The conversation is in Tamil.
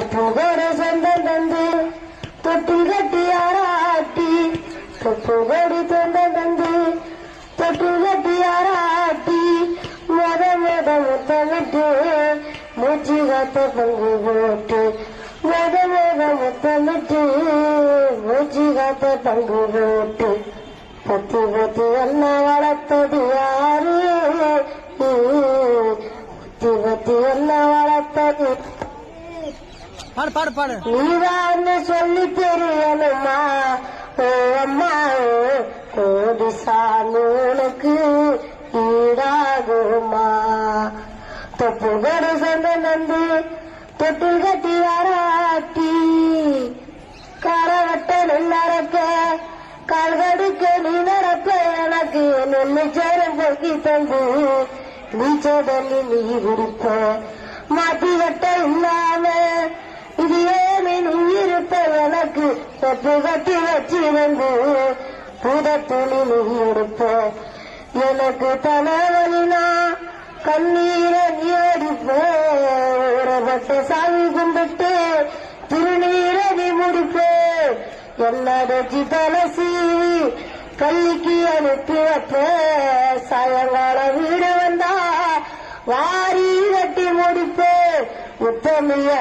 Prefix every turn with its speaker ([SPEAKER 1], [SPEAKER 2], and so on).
[SPEAKER 1] தொப்புகோடு சொந்தம் தந்து தொட்டில் கட்டி ஆராட்டி தொப்புகோடு சொந்தம் தந்து தொட்டில் கட்டி ஆராட்டி முத்தமிட்டு மூச்சு காத்த பங்கு போட்டு முத்தமிட்டு மூச்சு காத்த பங்கு போட்டு பத்தி பத்தி எல்லாம் வளர்த்தது யாரு பத்தி பத்தி எல்லாம் வளர்த்தது நீதான்னு சொல்லி தெரியணுமா ஓ அம்மா கோடி சாமி உனக்கு ஈடாகுமா தொப்புகோடு சொந்தம் நந்து தொட்டில் கட்டி வாராட்டி காரவட்ட நெல்லறக்க கால்கடுக்க நீ நடப்ப எனக்கு நெல்லு சேரம் பொறுக்கி தந்து நீச்சதல்லி நீ குடிப்ப மாத்தி கட்ட இல்லாம இது ஏமி நீ இருப்ப எனக்கு தொப்பு கட்டி வச்சிருந்து புதத்துணி நீ எடுப்ப எனக்கு தலைவலினா கண்ணீரை நீ அடிப்ப ஊறப்பட்ட சாமி கும்பிட்டு திருநீரை நீ முடிப்ப என்னடச்சி தலசி கல்லிக்கு அனுப்பி வைப்ப சாயங்கால வீடு வந்தா வாரி கட்டி முடிப்ப உத்தமிய